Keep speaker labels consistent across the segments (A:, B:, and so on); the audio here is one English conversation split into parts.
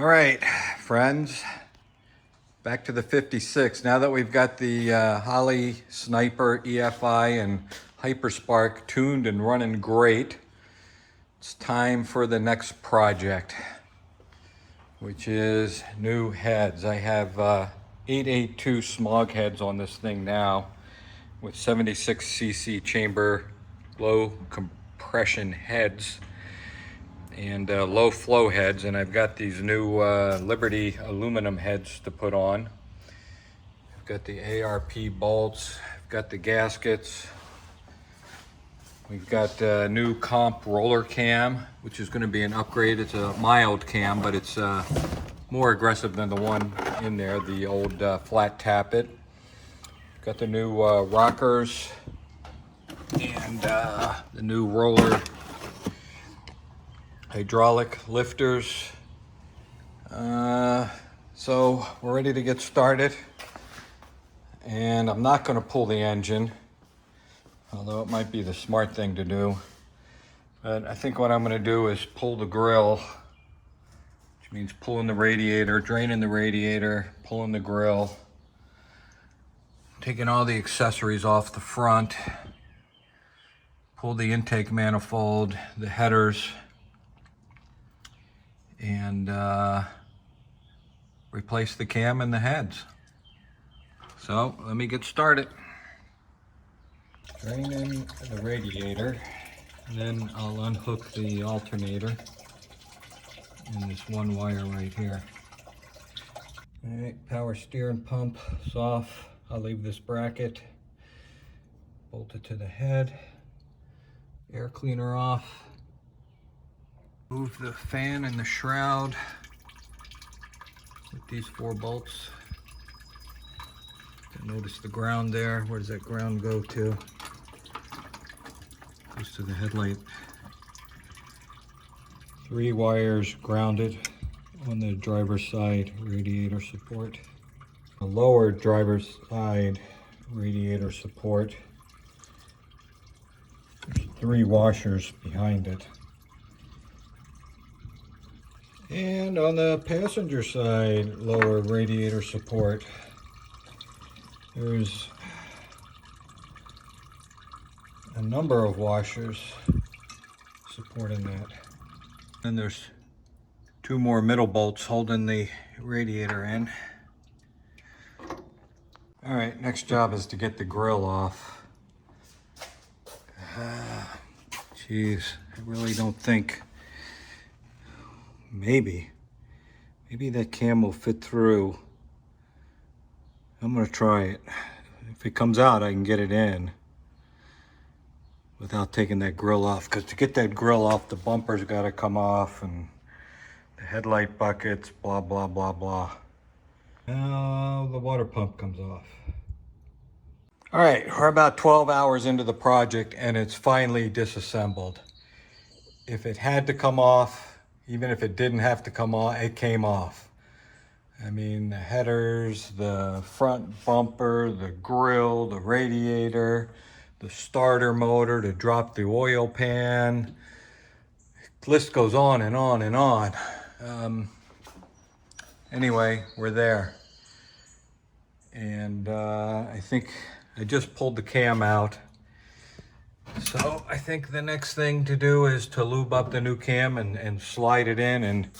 A: All right, friends, back to the 56. Now that we've got the Holley Sniper EFI and Hyperspark tuned and running great, it's time for the next project, which is new heads. I have 882 smog heads on this thing now with 76cc chamber low compression heads and low flow heads, and I've got these new Liberty aluminum heads to put on. I've got the ARP bolts, I've got the gaskets. We've got a new comp roller cam, which is going to be an upgrade. It's a mild cam, but it's more aggressive than the one in there, the old flat tappet. Got the new rockers and the new roller hydraulic lifters. So we're ready to get started, and I'm not going to pull the engine, although it might be the smart thing to do. But I think what I'm going to do is pull the grill, which means pulling the radiator, draining the radiator, pulling the grill, taking all the accessories off the front, pull the intake manifold, the headers, and replace the cam and the heads. So let me get started. Draining the radiator, and then I'll unhook the alternator and this one wire right here. All right, power steering pump is off. I'll leave this bracket bolted to the head. Air cleaner off. Move the fan and the shroud with these 4 bolts. Notice the ground there. Where does that ground go to? Goes to the headlight. 3 wires grounded on the driver's side radiator support. The lower driver's side radiator support. There's 3 washers behind it. And on the passenger side lower radiator support, there's a number of washers supporting that. And there's 2 more middle bolts holding the radiator in. All right, next job is to get the grill off. Geez, I really don't think, maybe that cam will fit through. I'm gonna try it. If it comes out, I can get it in without taking that grill off, because to get that grill off, the bumper's gotta come off and the headlight buckets, blah, blah, blah, blah. Now the water pump comes off. All right, we're about 12 hours into the project and it's finally disassembled. If it had to come off, even if it didn't have to come off, it came off. I mean, the headers, the front bumper, the grill, the radiator, the starter motor to drop the oil pan. The list goes on and on and on. Anyway, we're there. And I think I just pulled the cam out. So I think the next thing to do is to lube up the new cam and slide it in and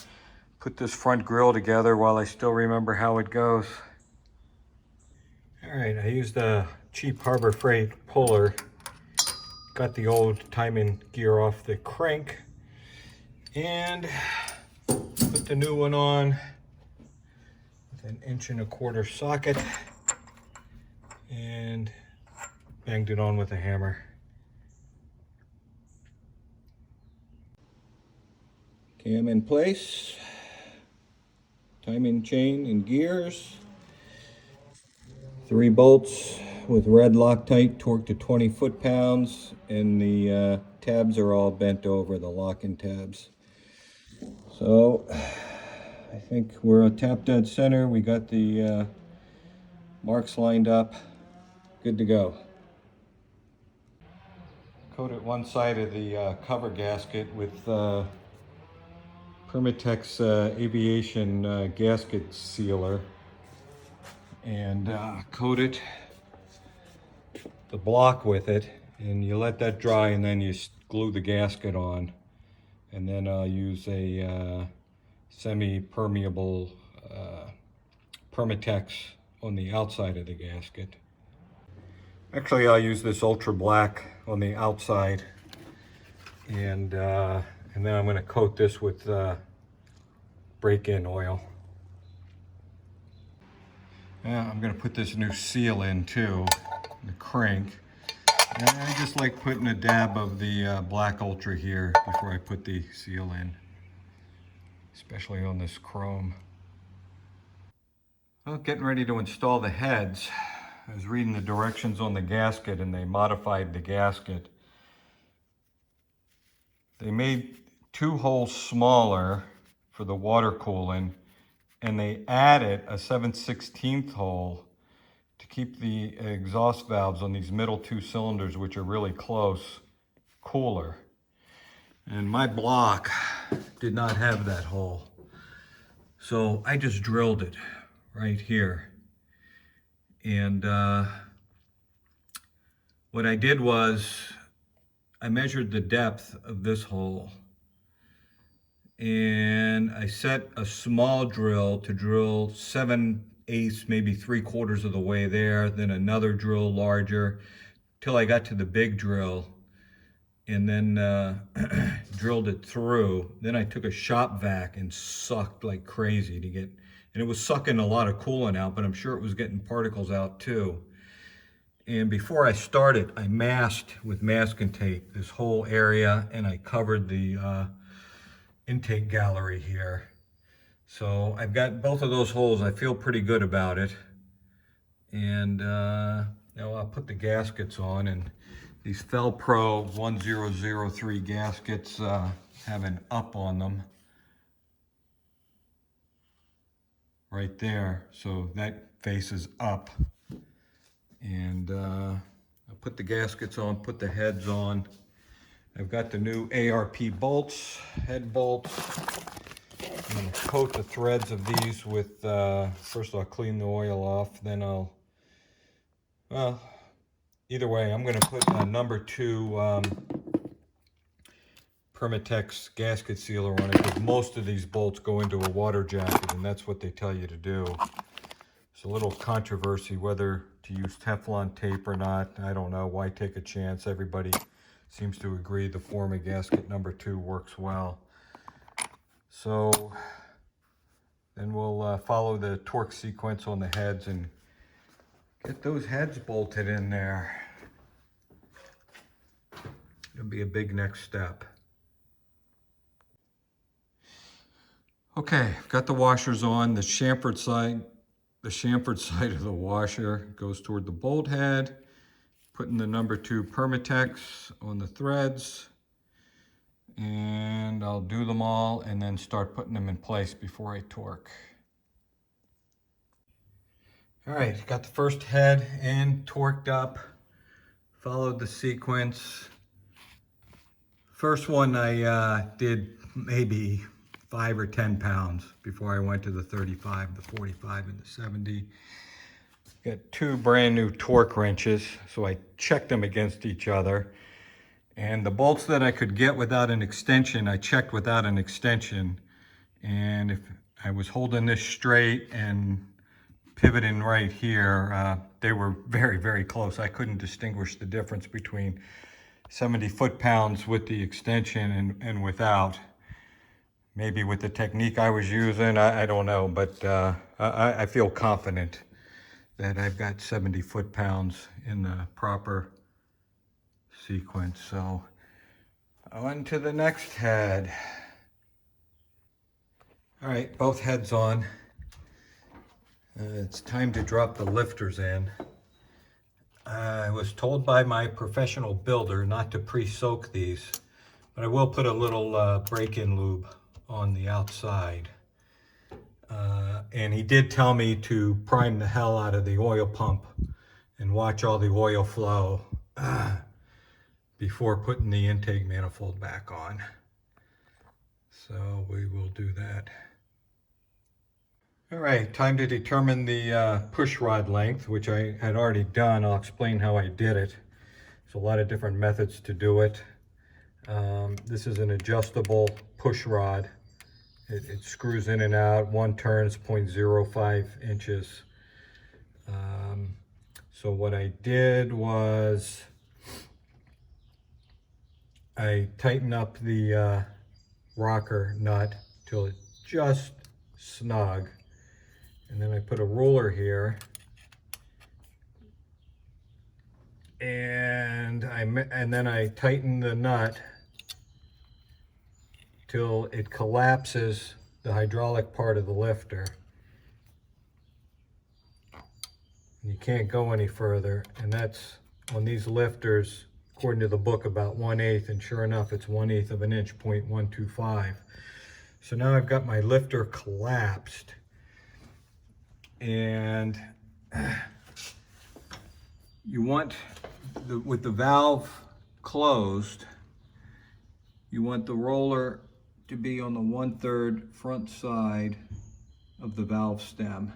A: put this front grille together while I still remember how it goes. All right, I used a cheap Harbor Freight puller. Got the old timing gear off the crank and put the new one on with an 1.25" socket and banged it on with a hammer. Cam in place. Timing chain and gears. 3 bolts with red Loctite torqued to 20 foot-pounds, and the tabs are all bent over, the locking tabs. So I think we're a tap dead center. We got the marks lined up. Good to go. Coated one side of the cover gasket with Permatex aviation gasket sealer, and coat it, the block with it, and you let that dry, and then you glue the gasket on. And then I'll use a semi-permeable Permatex on the outside of the gasket. Actually, I'll use this ultra black on the outside, and then I'm going to coat this with break-in oil. Yeah, I'm going to put this new seal in too, the crank. And I just like putting a dab of the black ultra here before I put the seal in, especially on this chrome. Well, getting ready to install the heads. I was reading the directions on the gasket, and they modified the gasket. They made 2 holes smaller for the water cooling, and they added a 7/16 hole to keep the exhaust valves on these middle 2 cylinders, which are really close, cooler. And my block did not have that hole. So I just drilled it right here. And what I did was I measured the depth of this hole, and I set a small drill to drill 7/8, maybe 3/4 of the way there, then another drill larger till I got to the big drill, and then drilled it through. Then I took a shop vac and sucked like crazy to get, and it was sucking a lot of coolant out, but I'm sure it was getting particles out too. And before I started, I masked with masking tape this whole area, and I covered the intake gallery here. So I've got both of those holes. I feel pretty good about it. And now I'll put the gaskets on, and these Felpro 1003 gaskets have an up on them right there, so that faces up. And I'll put the gaskets on, put the heads on. I've got the new ARP bolts, head bolts. I'm going to coat the threads of these with, first I'll clean the oil off, then well, either way, I'm going to put a number 2 Permatex gasket sealer on it, because most of these bolts go into a water jacket, and that's what they tell you to do. It's a little controversy whether to use Teflon tape or not. I don't know. Why take a chance? Everybody seems to agree the Forma gasket number 2 works well. So then we'll follow the torque sequence on the heads and get those heads bolted in there. It'll be a big next step. Okay, got the washers on. The chamfered side of the washer goes toward the bolt head. Putting the number 2 Permatex on the threads, and I'll do them all and then start putting them in place before I torque. All right, got the first head in, torqued up, followed the sequence. First one I did maybe 5 or 10 pounds before I went to the 35, the 45, and the 70. Got 2 brand new torque wrenches, so I checked them against each other. And the bolts that I could get without an extension, I checked without an extension. And if I was holding this straight and pivoting right here, they were very, very close. I couldn't distinguish the difference between 70 foot-pounds with the extension and without. Maybe with the technique I was using, I don't know, but I feel confident that I've got 70 foot-pounds in the proper sequence. So on to the next head. All right, both heads on. It's time to drop the lifters in. I was told by my professional builder not to pre-soak these, but I will put a little break-in lube on the outside. And he did tell me to prime the hell out of the oil pump and watch all the oil flow before putting the intake manifold back on. So we will do that. All right, time to determine the push rod length, which I had already done. I'll explain how I did it. There's a lot of different methods to do it. This is an adjustable push rod. It screws in and out. One turn is 0.05 inches. So what I did was I tightened up the rocker nut till it's just snug. And then I put a ruler here. And then I tighten the nut till it collapses the hydraulic part of the lifter. You can't go any further, and that's on these lifters, according to the book, about 1/8, and sure enough, it's 1/8 of an inch, 0.125. So now I've got my lifter collapsed, and you want, with the valve closed, you want the roller to be on the 1/3 front side of the valve stem.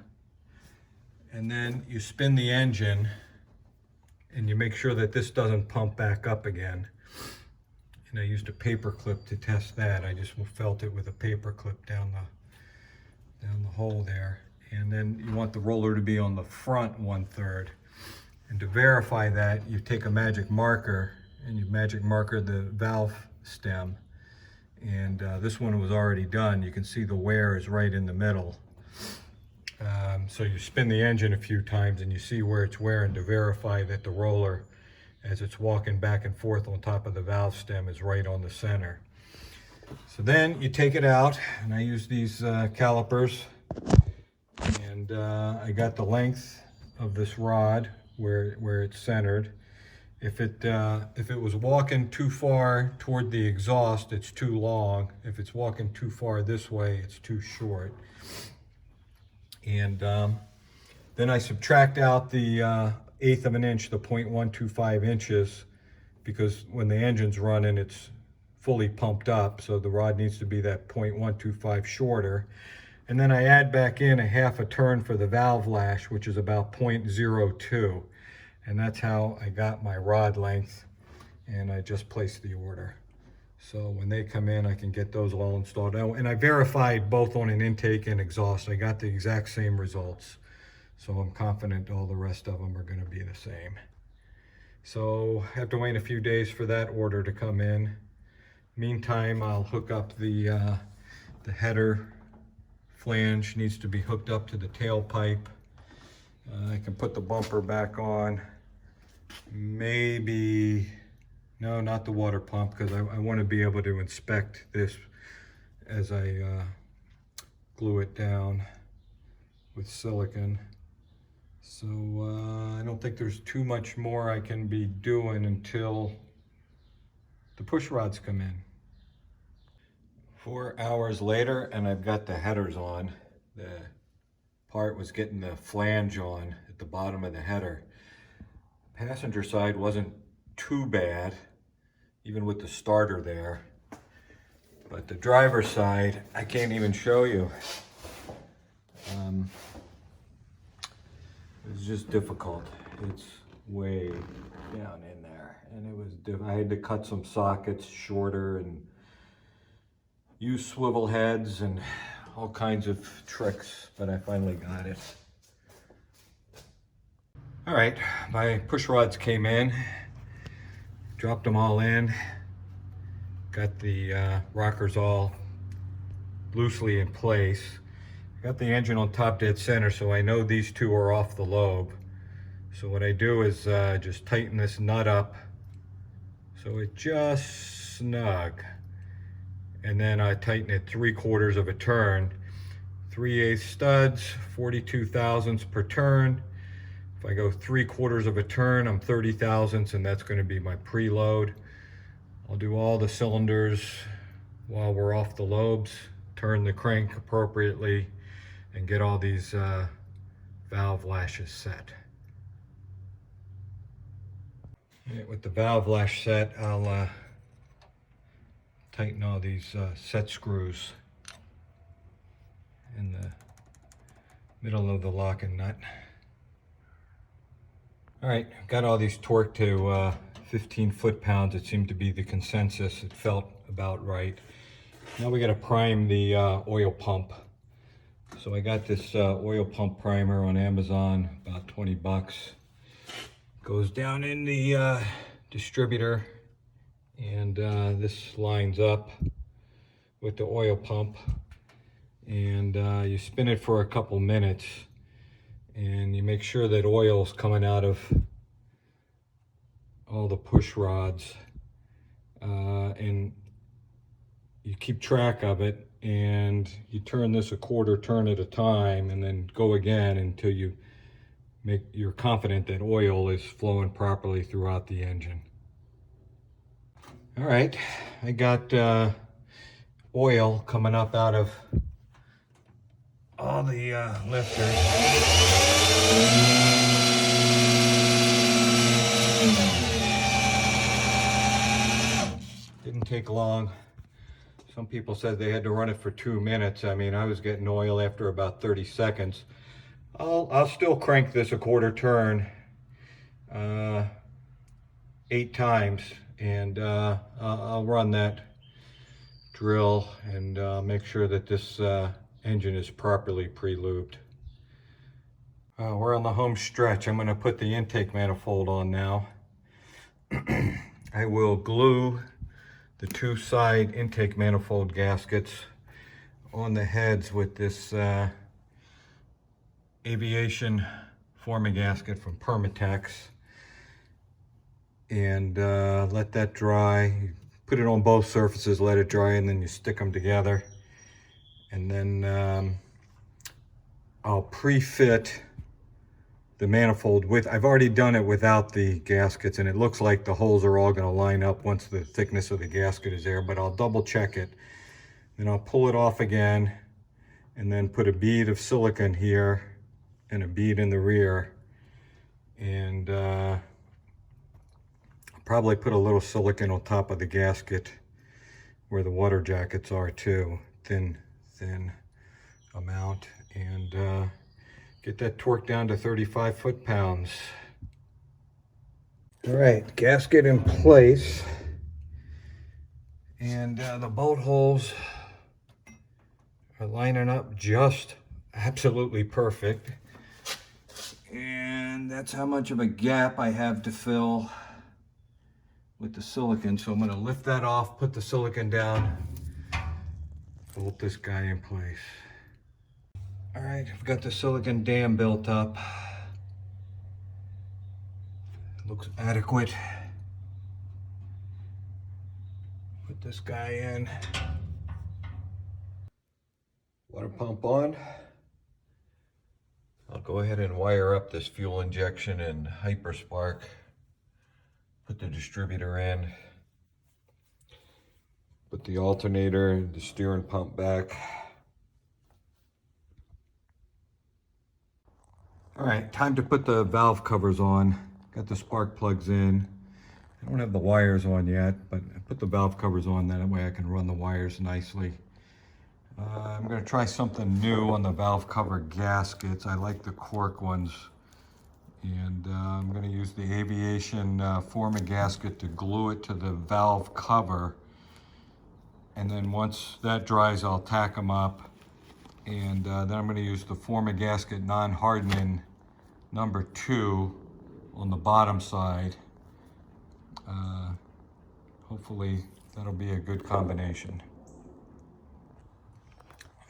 A: And then you spin the engine and you make sure that this doesn't pump back up again. And I used a paper clip to test that. I just felt it with a paper clip down the hole there. And then you want the roller to be on the front 1/3. And to verify that, you take a magic marker and you magic marker the valve stem. And this one was already done. You can see the wear is right in the middle. So you spin the engine a few times and you see where it's wearing to verify that the roller, as it's walking back and forth on top of the valve stem, is right on the center. So then you take it out, and I use these calipers, and I got the length of this rod where it's centered. If it was walking too far toward the exhaust, it's too long. If it's walking too far this way, it's too short. And then I subtract out the 1/8 of an inch, the 0.125 inches, because when the engine's running, it's fully pumped up, so the rod needs to be that 0.125 shorter. And then I add back in a 1/2 a turn for the valve lash, which is about 0.02. And that's how I got my rod length, and I just placed the order. So when they come in, I can get those all installed. And I verified both on an intake and exhaust. I got the exact same results. So I'm confident all the rest of them are going to be the same. So I have to wait a few days for that order to come in. Meantime, I'll hook up the header flange. Needs to be hooked up to the tailpipe. I can put the bumper back on. Maybe, no, not the water pump, because I want to be able to inspect this as I glue it down with silicone. So I don't think there's too much more I can be doing until the push rods come in. 4 hours later, and I've got the headers on. The part was getting the flange on at the bottom of the header. Passenger side wasn't too bad, even with the starter there. But the driver's side, I can't even show you. It's just difficult. It's way down in there. And it was, I had to cut some sockets shorter and use swivel heads and all kinds of tricks, but I finally got it. All right, my push rods came in, dropped them all in, got the rockers all loosely in place. Got the engine on top dead center, so I know these two are off the lobe. So what I do is just tighten this nut up so it just snug. And then I tighten it 3/4 of a turn. 3/8 studs, 42 thousandths per turn. If I go 3/4 of a turn, I'm 30 thousandths, and that's going to be my preload. I'll do all the cylinders while we're off the lobes, turn the crank appropriately, and get all these valve lashes set. With the valve lash set, I'll tighten all these set screws in the middle of the locking nut. All right, got all these torqued to 15 foot-pounds. It seemed to be the consensus. It felt about right. Now we got to prime the oil pump. So I got this oil pump primer on Amazon, about 20 bucks. Goes down in the distributor, and this lines up with the oil pump. And you spin it for a couple minutes, and you make sure that oil's coming out of all the push rods, and you keep track of it, and you turn this a quarter turn at a time, and then go again until you're confident that oil is flowing properly throughout the engine. All right, I got oil coming up out of all the lifters. Didn't take long. Some people said they had to run it for 2 minutes. I mean, I was getting oil after about 30 seconds. I'll still crank this a quarter turn 8 times, and I'll run that drill and make sure that this engine is properly pre-lubed. We're on the home stretch. I'm going to put the intake manifold on now. I will glue the 2 side intake manifold gaskets on the heads with this aviation forming gasket from Permatex, and let that dry. You put it on both surfaces, let it dry, and then you stick them together. And then I'll pre-fit the manifold with, I've already done it without the gaskets, and it looks like the holes are all going to line up once the thickness of the gasket is there, but I'll double check it. Then I'll pull it off again, and then put a bead of silicone here and a bead in the rear, and probably put a little silicone on top of the gasket where the water jackets are too, thin amount, and get that torque down to 35 foot-pounds. All right, gasket in place, and the bolt holes are lining up just absolutely perfect. And that's how much of a gap I have to fill with the silicone. So I'm going to lift that off, put the silicone down, bolt this guy in place. All right, I've got the silicone dam built up. Looks adequate. Put this guy in. Water pump on. I'll go ahead and wire up this fuel injection and Hyperspark. Put the distributor in. Put the alternator and the steering pump back. All right, time to put the valve covers on. Got the spark plugs in. I don't have the wires on yet, but I put the valve covers on, that way I can run the wires nicely. I'm going to try something new on the valve cover gaskets. I like the cork ones, and I'm going to use the aviation forming gasket to glue it to the valve cover, and then once that dries I'll tack them up, and then I'm going to use the forming gasket non-hardening number 2 on the bottom side. Hopefully that'll be a good combination.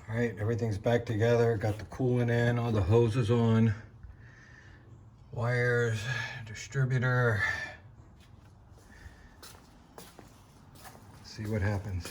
A: All right, everything's back together. Got the coolant in, all the hoses on, wires, distributor. Let's see what happens.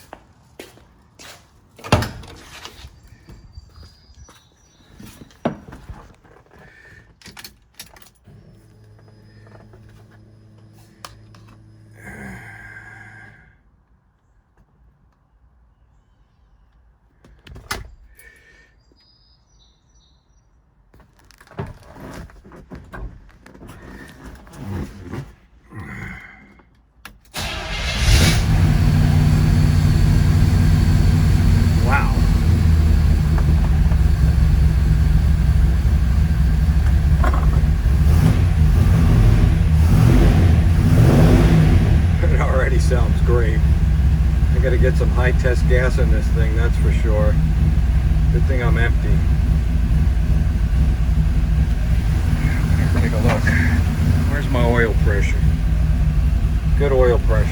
A: get some high test gas in this thing, that's for sure. Good thing I'm empty. Take a look. Where's my oil pressure? Good oil pressure.